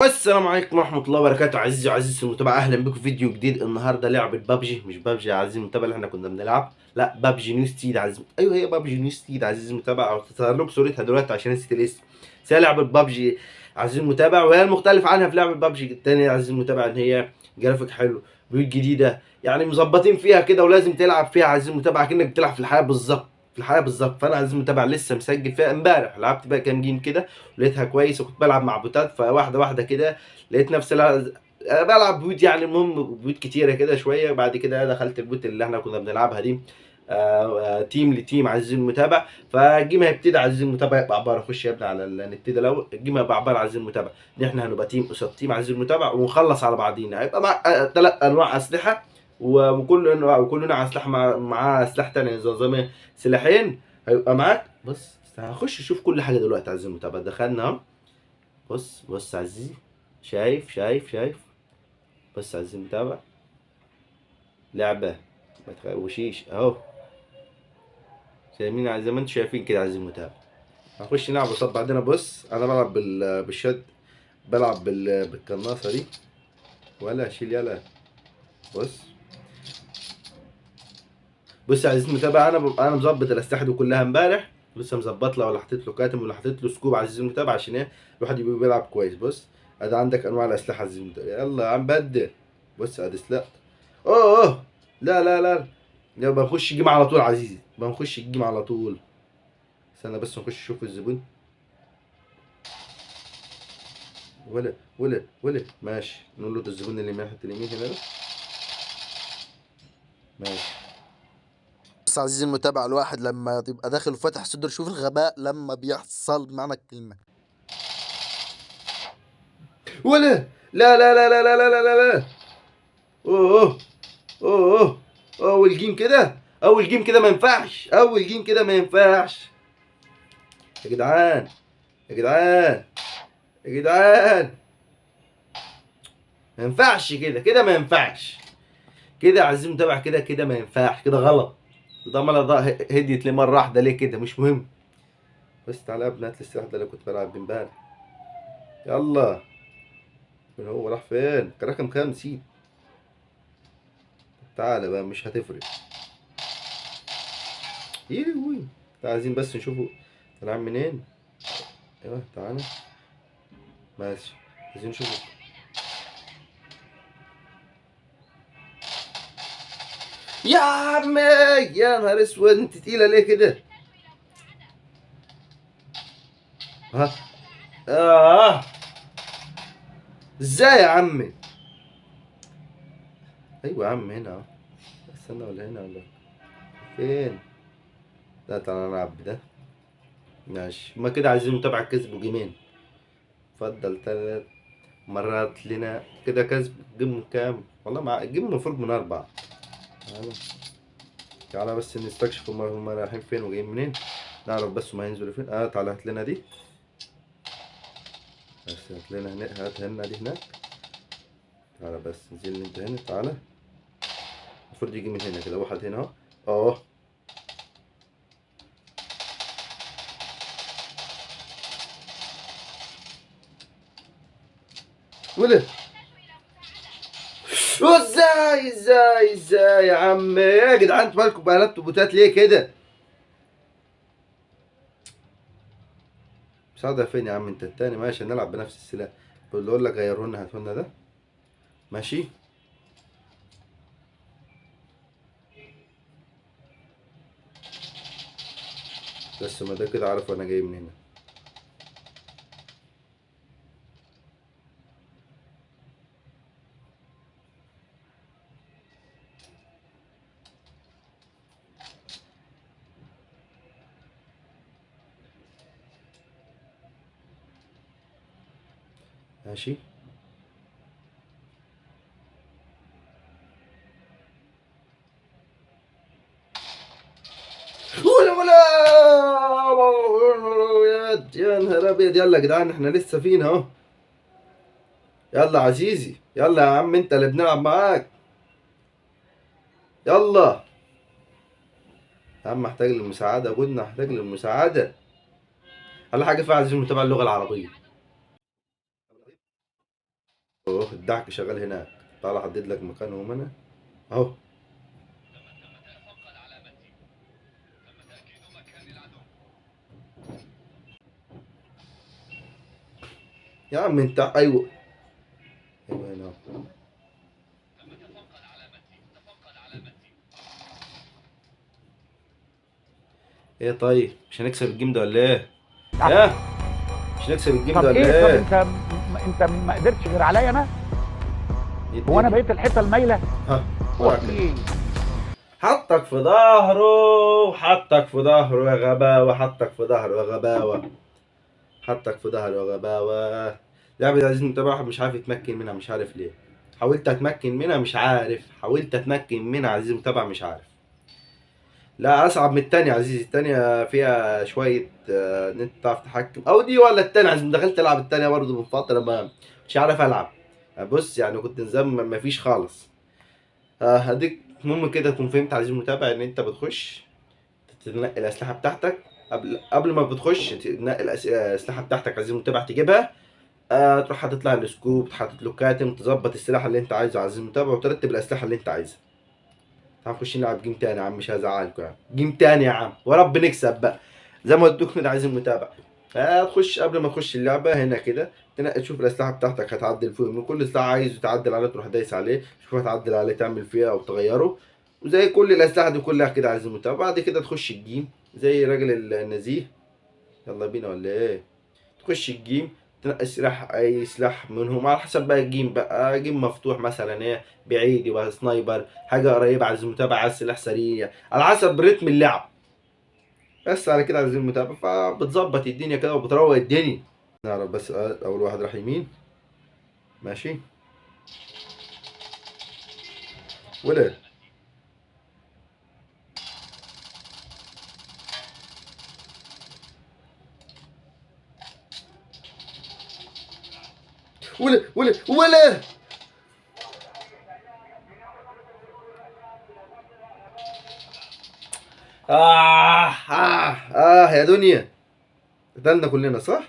والسلام عليكم ورحمة الله وبركاته. عزيزي وعزيزتي المتابع، أهلا بكم في فيديو جديد. النهاردة لعبة بابجي، مش بابجي يا عزيزي المتابع اللي احنا كنا بنلعب، لا بابجي نيو ستيد. أيوه هي بابجي نيو ستيد عزيزي المتابع، أو تظهر لكم صورتها دلوقتي عشان نسيت الاسم. بس هي لعبة بابجي عزيزي المتابع، وهي المختلف عنها في لعبة بابجي التانية عزيزي المتابع إن هي جرافيك حلو، بيوت جديدة، يعني مظبطين فيها كده، ولازم تلعب فيها عزيزي المتابع كأنك بتلعب في الحياة بالظبط. في الحياة بالظبط. فأنا عزيزي المتابع لسه مسجل فيها امبارح، لعبت بقى كام جيم كده ولقيتها كويسة، وكنت بلعب مع بوتات، فواحدة واحدة كده لقيت نفسي بلعب بيوت، يعني المهم بيوت كتيره كده شويه. بعد كده دخلت البيوت اللي احنا كنا بنلعبها دي، تيم لتيم عزيزي المتابع. فالجيم هيبتدي عزيزي المتابع يبقى عباره، خش يا ابني على نبتدي الاول. الجيم هيبقى عباره عزيزي المتابع ان احنا هنبقى تيم قصاد تيم عزيزي المتابع، ونخلص على بعضينا. هيبقى مع 3 انواع اسلحه، وكل نوع اسلحه معاه اسلحه تانية، زي سلاحين هيبقى معاك. بص هخش اشوف كل حاجه دلوقتي عزيزي المتابع. دخلنا اهو. بص عزيزي، شايف. بص عزيزي المتابع، لعبة ما تخوشيش اهو. شايفين زي ما انتم شايفين كده عزيزي المتابع. هنخش نلعب قصاد بعدين. بص انا بلعب بالشد، بلعب بالقناصة دي، ولا شيل يلا. بص يا عزيزي المتابع، انا مظبط الاسلحة دي كلها امبارح، لسه مظبط له، ولا حطيت له كاتم، ولا حطيت له سكوب عزيزي المتابع، عشان ايه الواحد يبقى بيلعب كويس. بص ادي عندك انواع الاسلحة عزيزي المتابع، يلا يا عم بدل. بص ادي سلاح. اوه لا يلا بنخش الجيم على طول عزيزي، بنخش الجيم على طول. استنى بس نخش نشوف الزبون. ولا ماشي، نقول له ده الزبون اللي من ناحية اليمين هنا ده. ماشي. بس عزيزي المتابع، الواحد لما تبقى داخل وفاتح صدر، شوف الغباء لما بيحصل بمعنى الكلمة. ولا لا. اوه اوه اوه اول جيم كده، اول جيم كده ما ينفعش، اول جيم كده ما ينفعش. يا جدعان يا جدعان يا جدعان، ما ينفعش كده ما ينفعش كده يا عزيزي المتابع، كده ما ينفعش، كده غلط. ده مرة ده هديت لي مرة واحدة ليه كده، مش مهم. بس تعالى يا ابني هات لي السلاح ده اللي كنت بلعب بيه امبارح. يلا. فين هو؟ راح فين؟ كان رقم كام؟ نسيت. تعالى بقى مش هتفرق. يوي. عايزين بس نشوفه طالع منين. ايوه تعالى. ماشي. عايزين نشوفه. يا عمي، يا نهار اسود، انت تقيلة ليه كده؟ ها. اه. ازاي يا عمي؟ ايوه يا عم هنا اهو. استنى، ولا هنا ولا فين؟ لا تعالى نلعب بده. ماشي، هما كده عايزين نتابع كسبوا جيمين. اتفضل 3 مرات لنا كده كسب. جيم كام؟ والله مع الجيم المفروض من 4. تعالى. تعالى بس نستكشف هما رايحين فين وجايين منين، نعرف بس هما هينزلوا فين. تعالى هات لنا دي. بس هات لنا هنا، هات لنا دي هناك. تعالى بس نزل انت هنا، تعالى. المفروض يجي من هنا كده، واحد هنا اهو. اه. ولا. ازاي يا عم، يا جدعان انتوا مالكم بقلبتوا بوتات ليه كده؟ مساعدة فين يا عم؟ انت التاني ماشي، نلعب بنفس السلاح. بقول لك غيروا لنا، هاتوا لنا ده. ماشي. بس ما ده كده عارف انا جاي من هنا. ماشي. ولا يا نهار ابيض. يلا يا جدعان احنا لسه فينا اهو. يلا عزيزي، يلا يا عم انت اللي بنلعب معاك. يلا يا عم، محتاج للمساعدة، قلنا محتاج للمساعدة. أهم حاجة فيها عزيزي المتابع اللغة العربية. اوه الدعك شغال هناك. تعال احدد لك مكانهم انا اهو. يا عم انت ايوه. ايوه هنا. ايه طيب مش هنكسب الجيم ده ولا ايه؟ ايه مش هنكسب الجيم ده طب ولا ايه؟ طب ايه؟ انت ما قدرتش غير عليا انا؟ ايه هو انا الدنيا؟ بقيت الحته المايله؟ ها هو وراك في كده. ايه؟ حطك في ظهره، حطك في ظهره يا غباوة، حطك في ظهره يا غباوة، حطك في ظهره يا غباوة. لعبة عزيز المتابع واحد مش عارف يتمكن منها، مش عارف ليه. حاولت اتمكن منها مش عارف، حاولت اتمكن منها عزيز المتابع مش عارف. لا اصعب من التانية عزيزي، التانية فيها شوية ان انت تعرف تتحكم، او دي ولا التانية عزيزي. دخلت العب التانية برضه من فترة ما مش عارف العب. بص يعني كنت نظام ما فيش خالص. هديك المهم كده تكون فهمت عزيزي المتابع ان انت بتخش تنقي الاسلحة بتاعتك. قبل ما بتخش تنقي الاسلحة بتاعتك عزيزي المتابع تجيبها. تروح حاطط لها السكوب، حاطط له كاتم، تظبط السلاح اللي انت عايزه عزيزي المتابع، وترتب الاسلحة اللي انت عايزها. تعال نخش نلعب جيم تاني يا عم، مش هزعلكوا يا عم. جيم تاني يا عم ورب نكسب بقى زي ما قلت لكم عايز المتابع. هتخش قبل ما تخش اللعبة هنا كده تنقي تشوف الأسلحة بتاعتك هتعدل فيه من كل سلاح عايزه تعدل عليه، تروح دايس عليه شوف هتعدل عليه تعمل فيه أو تغيره. وزي كل الأسلحة دي كلها كده عايز المتابع. بعد كده تخش الجيم زي راجل النزيه. يلا بينا ولا ايه؟ تخش الجيم تنقي سلاح، اي سلاح منهم على حسب بقى الجيم. بقى جيم مفتوح مثلا ايه بعيد يبقى سنايبر، حاجه قريبه عايز المتابع عايز سلاح سريع على حسب رتم اللعب. بس على كده عايز المتابع فبتظبط الدنيا كده وبتروق الدنيا. نعرف بس اول واحد راح يمين. ماشي. ولا ولا يا دنيا. قتلنا كلنا صح؟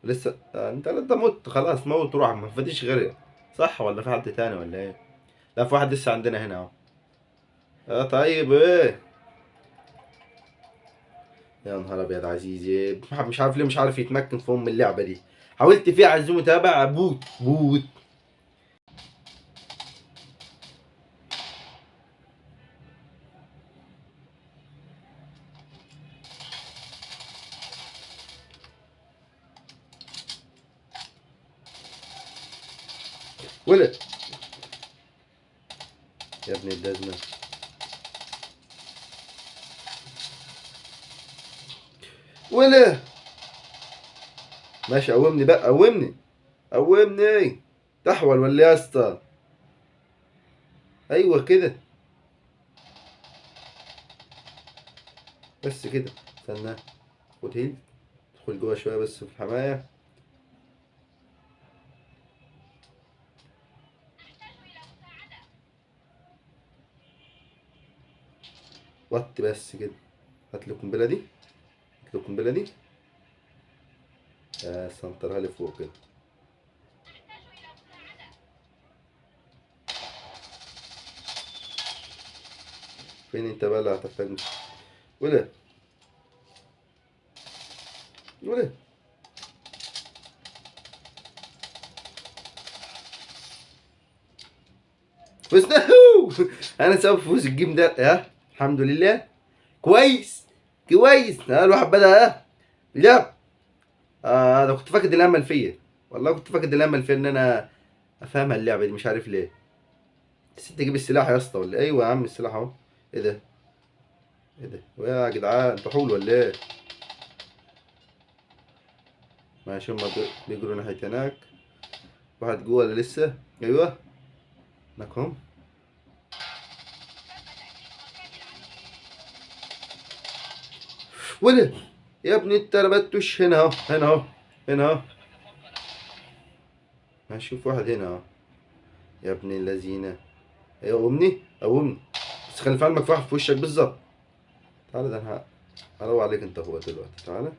لسه انت مت خلاص، موت وروح ما فاديش غيرك. صح ولا في حد تاني ولا ايه؟ لا في واحد لسه عندنا هنا اهو. طيب ايه. يا نهار ابيض عزيزي، مش عارف ليه مش عارف يتمكن في ام اللعبه دي. حاولت فيها عزومه متابع بوت بوت. ولا يا ابن اللذنه. ولا ماشي قومني بقى قومني. قومني. تحول ولا يا اسطى؟ ايوه كده. بس كده. استنى. خد هيل. ادخل جوه شويه بس في الحمايه. وط بس كده. هات لي القنبله دي. هات لي القنبله دي. سنطرها لي فوق كده. فين انت بقى اللي هتحتاجني؟ ولا ولا فزنا. انا سبب فوز الجيم ده الحمد لله. كويس. كويس الواحد بدأ لا. انا كنت فاقد الامل فيا. والله كنت فاقد الامل في ان انا افهمها اللعبه دي مش عارف ليه. نسيت اجيب السلاح يا اسطى ولا ايوه يا عم السلاح اهو. ايه ده؟ ايه ده يا جدعان انتوا حول ولا ايه؟ ماشي هما بيجروا ناحيه هناك. واحد جوه ولا لسه؟ ايوه. هناك هم. ولا يا ابني انت ربطتوش هنا اهو هنا اهو هنا اهو. هشوف واحد هنا اهو. يا ابن اللذينه. ايوه قومني قومني. بس خلي في علمك في واحد في وشك بالظبط. تعالى ده انا هروق عليك انت هو دلوقتي تعالى.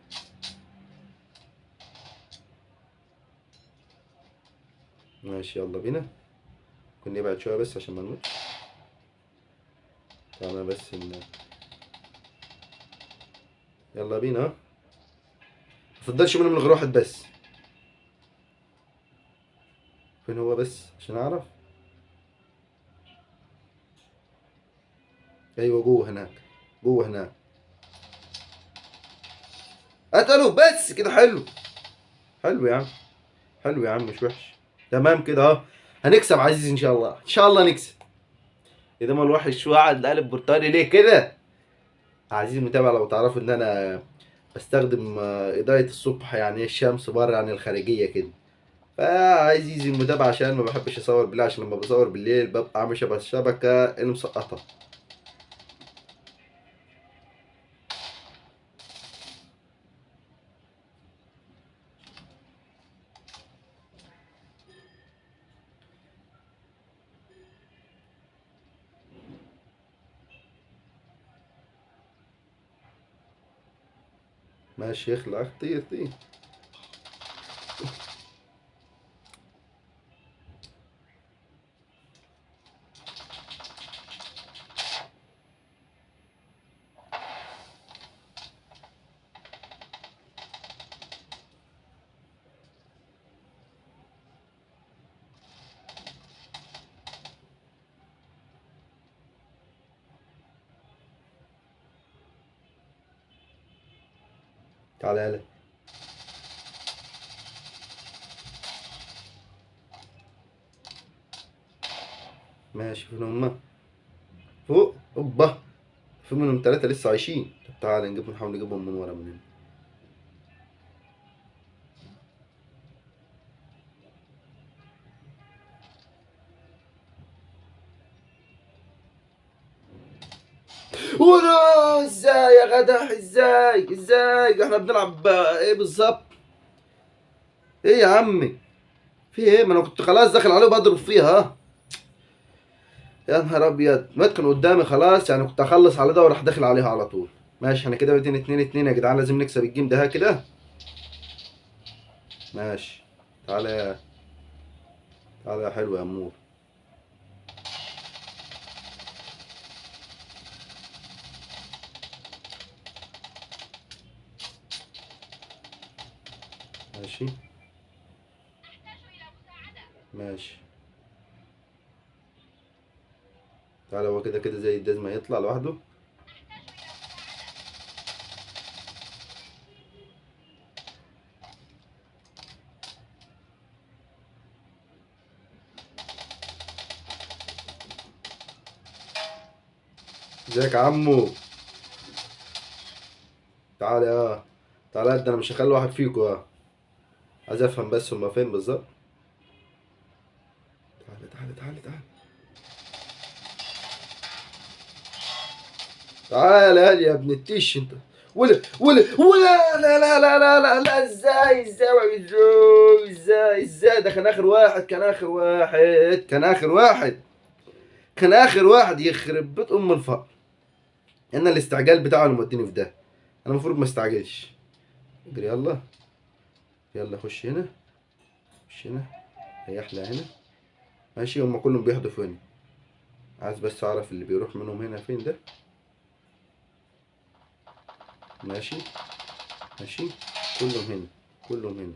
ماشي يلا بينا. كنا نبعد شويه بس عشان ما نموتش. تعالى بس يلا بينا ها. متفضلش منهم غير واحد بس. فين هو بس عشان اعرف. ايوه جوه هناك. جوه هناك. قتلوا بس كده. حلو. حلو يا عم. حلو يا عم مش وحش. تمام كده اهو. هنكسب عزيز ان شاء الله. ان شاء الله نكسب. اذا ما الوحش شو قاعد قالب برتقالي ليه كده. عزيزي المتابع لو تعرفوا ان انا بستخدم اضاءة الصبح يعني الشمس بره عن الخارجية كده. فعزيزي المتابع عشان ما بحبش اصور بالليل عشان لما بصور بالليل ببقى عامل شبه الشبكة اللي مسقطة. ماشي يخلع طير طير. تعالى يلا. ماشي فين هما؟ فوق اوبا. في منهم ثلاثة لسه عايشين. طب تعالى نحاول نجيبهم من ورا من هنا. ورا ازاي يا جدع ازاي احنا بنلعب ايه بالظبط. ايه يا عمي. في ايه ما انا كنت خلاص داخل عليه بضرب فيها ها. يا نهار ابيض مات كان قدامي خلاص يعني كنت اخلص على ده وراح داخل عليها على طول. ماشي احنا كده بادئين 2-2 يا جدعان لازم نكسب الجيم ده ها كده. ماشي. تعالى. تعالى يا حلو يا امور. ماشي. ماشي. تعالى هو كده كده زي الدزمة يطلع لوحده. ازيك يا عمو. تعالى تعالى ده انا مش هخلي واحد فيكم عايز افهم بس هما فين بالظبط. تعالى. تعالى يا ابن التيش انت. ولا لا ازاي ده كان اخر واحد كان اخر واحد يخرب بيت ام الفقر. انا الاستعجال بتاعه اللي موديني في ده. انا المفروض ما استعجلش. اجري يلا. يلا خش هنا. خش هنا. ريحنا هنا. ماشي هما كلهم بيهدفوا هنا. عايز بس اعرف اللي بيروح منهم هنا فين ده. ماشي. ماشي. كلهم هنا. كلهم هنا.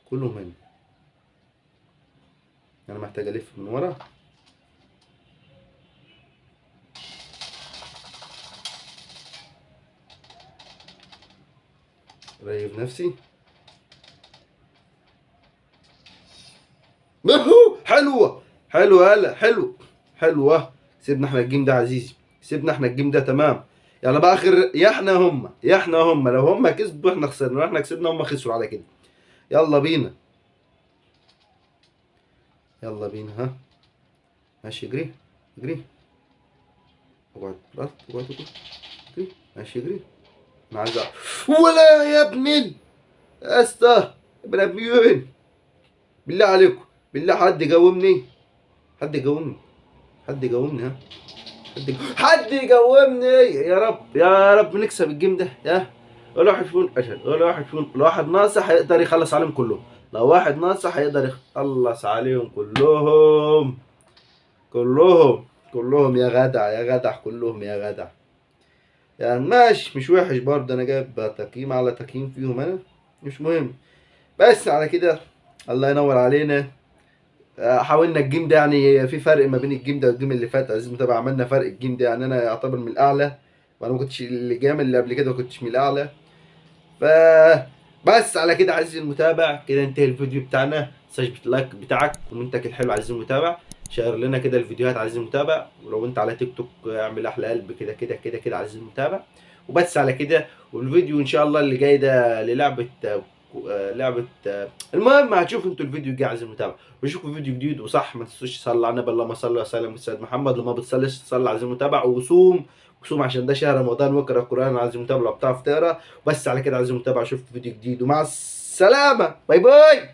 كلهم هنا. انا محتاج الف من ورا. ريف نفسي. حلوة. حلوة هلا حلو. حلوة. سيبنا احنا الجيم ده عزيزي. سيبنا احنا الجيم ده تمام. يعني بقى اخر يا احنا هم لو هم كسبوا احنا خسرنا واحنا كسبنا هم خسروا على كده. يلا بينا. يلا بينا ها. ماشي اجري. اجري. اقعد اجري. ماشي اجري. انا عايز ولا يا ابن استا ابن ابيين. بالله عليكم. بالله حد يقومني. حد يقومني. ها. حد يقومني يا رب يا رب نكسب الجيم ده. يا ولا واحد فيهم اشهد، ولا واحد فيهم، لو واحد ناصح هيقدر يخلص عليهم كلهم. لو واحد ناصح هيقدر يخلص عليهم كلهم. كلهم يا جدع يا جدع، كلهم يا جدع. يعني ماشي مش وحش برضه، انا جايب تقييم على تقييم فيهم انا، مش مهم. بس على كده الله ينور علينا. حاولنا الجيم ده، يعني في فرق ما بين الجيم ده والجيم اللي فات عزيزي المتابع، عملنا فرق الجيم ده، يعني انا يعتبر من الاعلى، وانا ما كنتش الجيم اللي قبل كده ما كنتش من الاعلى. ف بس على كده عزيزي المتابع، كده انتهى الفيديو بتاعنا. سجل اللايك بتاعك ومنتك الحلو عزيزي المتابع، شير لنا كده الفيديوهات عزيزي المتابع، ولو انت على تيك توك اعمل احلى قلب كده كده كده كده عزيزي المتابع. وبس على كده. والفيديو ان شاء الله اللي جاي ده للعبة لعبة المهم هتشوفوا انتوا الفيديو الجاي عزيزي المتابع، واشوفكم فيديو جديد. وصح ما تنسوش تصلوا على النبي، اللهم صل وسلم على سيدنا محمد. لما بتصليش تصلي عزيزي المتابع، وصوم عشان ده شهر رمضان، واقرا القران عزيزي المتابع لو بتعرف تقرا. بس على كده عزيزي المتابع، اشوفكم فيديو جديد ومع السلامه، باي باي.